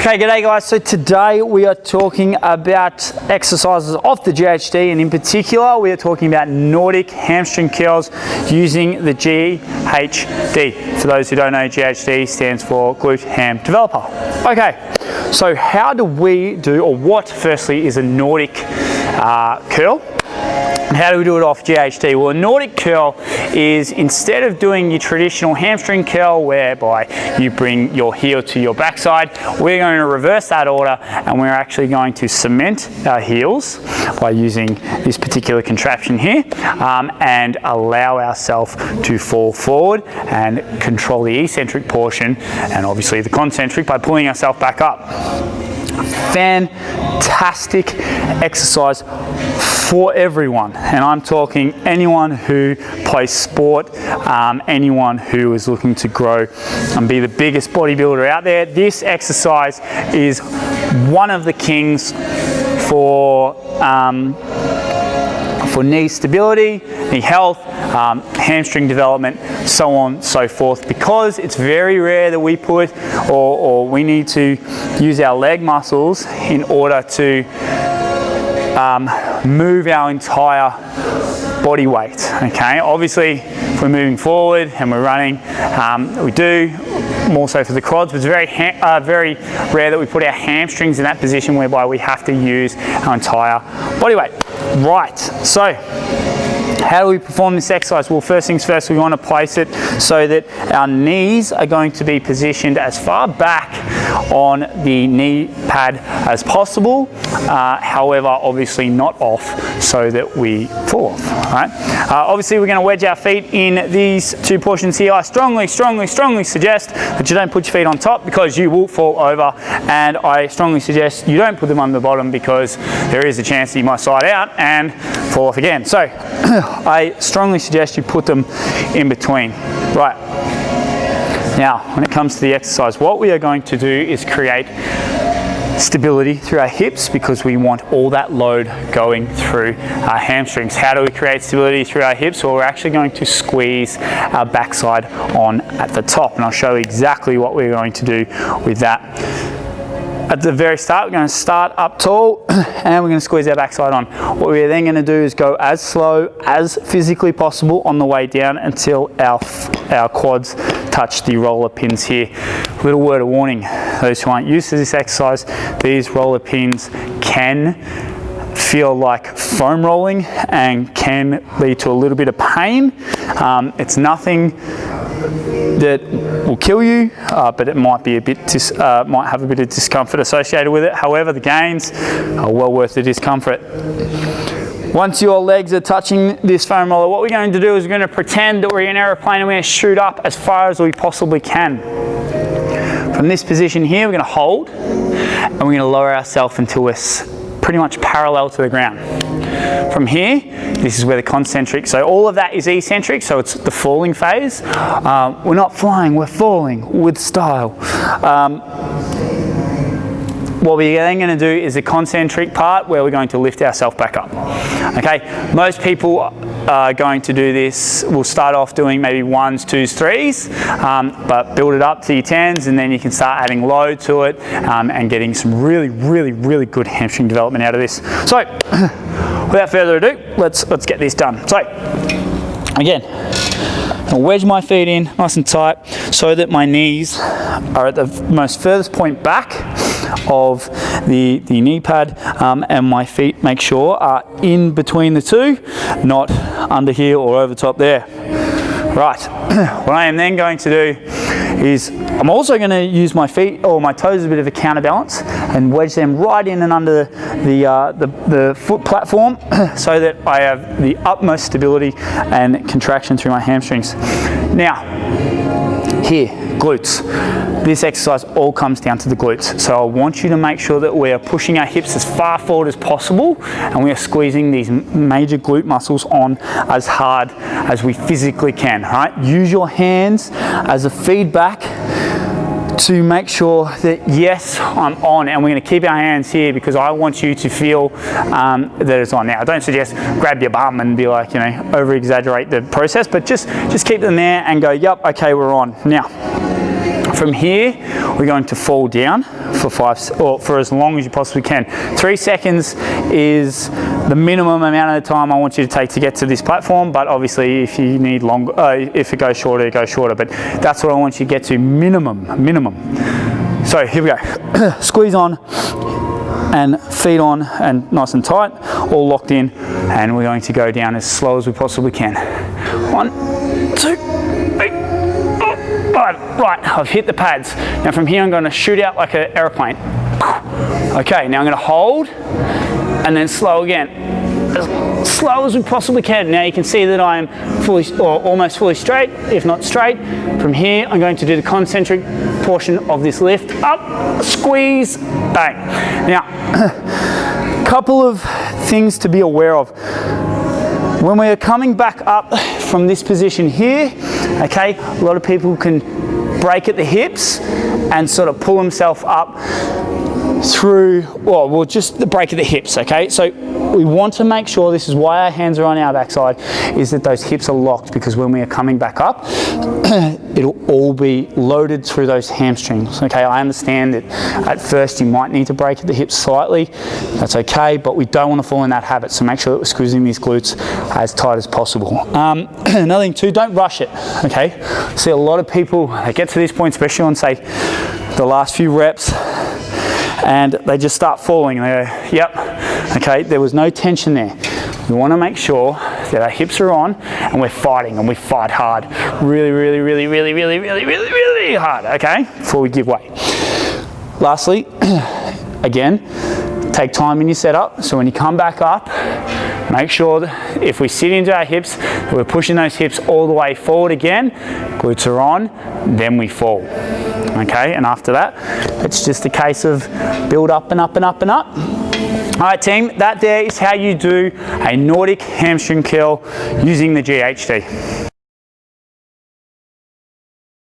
Okay, g'day guys. So today we are talking about exercises of the GHD, and in particular we are talking about Nordic hamstring curls using the GHD. For those who don't know, GHD stands for glute ham developer. Okay, so how do we do, or what firstly is a Nordic curl? And how do we do it off GHD? Well, a Nordic curl is, instead of doing your traditional hamstring curl whereby you bring your heel to your backside, we're going to reverse that order and we're actually going to cement our heels by using this particular contraption here and allow ourselves to fall forward and control the eccentric portion and obviously the concentric by pulling ourselves back up. Fantastic exercise for everyone, and I'm talking anyone who plays sport, anyone who is looking to grow and be the biggest bodybuilder out there. This exercise is one of the kings for knee stability, knee health, hamstring development, so on so forth, because it's very rare that we put or we need to use our leg muscles in order to move our entire body weight. Okay, obviously if we're moving forward and we're running, we do more so for the quads, but it's very rare that we put our hamstrings in that position whereby we have to use our entire body weight. Right, so how do we perform this exercise? Well, first things first, we want to place it so that our knees are going to be positioned as far back on the knee pad as possible, however, obviously not off so that we fall off. Right? Obviously, we're going to wedge our feet in these two portions here. I strongly suggest that you don't put your feet on top because you will fall over, and I strongly suggest you don't put them on the bottom because there is a chance that you might slide out and fall off again. So I strongly suggest you put them in between. Right. Now, when it comes to the exercise, what we are going to do is create stability through our hips because we want all that load going through our hamstrings. How do we create stability through our hips? Well, we're actually going to squeeze our backside on at the top, and I'll show you exactly what we're going to do with that. At the very start, we're going to start up tall and we're going to squeeze our backside on. What we're then going to do is go as slow as physically possible on the way down until our quads touch the roller pins here. Little word of warning, those who aren't used to this exercise, these roller pins can feel like foam rolling and can lead to a little bit of pain. It's nothing that will kill you, but it might be might have a bit of discomfort associated with it. However, the gains are well worth the discomfort. Once your legs are touching this foam roller, what we're going to do is we're going to pretend that we're in an aeroplane and we're going to shoot up as far as we possibly can. From this position here, we're going to hold and we're going to lower ourselves until we're pretty much parallel to the ground. From here, this is where the concentric, so all of that is eccentric, so it's the falling phase. We're not flying, we're falling with style. What we're then going to do is the concentric part where we're going to lift ourselves back up. Okay, most people are going to do this, we'll start off doing maybe 1s, 2s, 3s, but build it up to your 10s, and then you can start adding load to it and getting some really good hamstring development out of this. So, without further ado, let's get this done. So, again, I'll wedge my feet in nice and tight so that my knees are at the most furthest point back of the knee pad, and my feet, make sure, are in between the two, not under here or over top there. Right, what I am then going to do is I'm also going to use my feet or my toes as a bit of a counterbalance and wedge them right in and under the foot platform so that I have the utmost stability and contraction through my hamstrings. Now, here, glutes. This exercise all comes down to the glutes. So I want you to make sure that we are pushing our hips as far forward as possible and we are squeezing these major glute muscles on as hard as we physically can. Right? Use your hands as a feedback to make sure that yes, I'm on, and we're going to keep our hands here because I want you to feel that it's on. Now, I don't suggest grab your bum and be like, over exaggerate the process, but just keep them there and go, yep, okay, we're on. Now, From here, we're going to fall down for as long as you possibly can. 3 seconds is the minimum amount of time I want you to take to get to this platform, but obviously if you need longer, if it goes shorter, but that's what I want you to get to, minimum. So here we go. Squeeze on and feet on and nice and tight, all locked in, and we're going to go down as slow as we possibly can. 1, 2, 3. Right, I've hit the pads. Now from here I'm going to shoot out like an aeroplane. Okay, now I'm going to hold and then slow again. As slow as we possibly can. Now you can see that I'm fully or almost fully straight, if not straight. From here I'm going to do the concentric portion of this lift. Up, squeeze, bang. Now, couple of things to be aware of. When we're coming back up from this position here, okay, a lot of people can break at the hips and sort of pull themselves up through, well, just the break at the hips, okay? So we want to make sure, this is why our hands are on our backside, is that those hips are locked, because when we are coming back up, it'll all be loaded through those hamstrings, okay? I understand that at first you might need to break at the hips slightly, that's okay, but we don't want to fall in that habit, so make sure that we're squeezing these glutes as tight as possible. Another thing too, don't rush it, okay? See a lot of people, they get to this point, especially on, say, the last few reps, and they just start falling. They go, yep, okay, there was no tension there. We want to make sure that our hips are on and we're fighting, and we fight hard. Really hard, okay, before we give way. Lastly, again, take time in your setup. So when you come back up, make sure that if we sit into our hips, we're pushing those hips all the way forward again, glutes are on, then we fall. Okay, and after that, it's just a case of build up and up and up and up. All right, team, that there is how you do a Nordic hamstring curl using the GHD.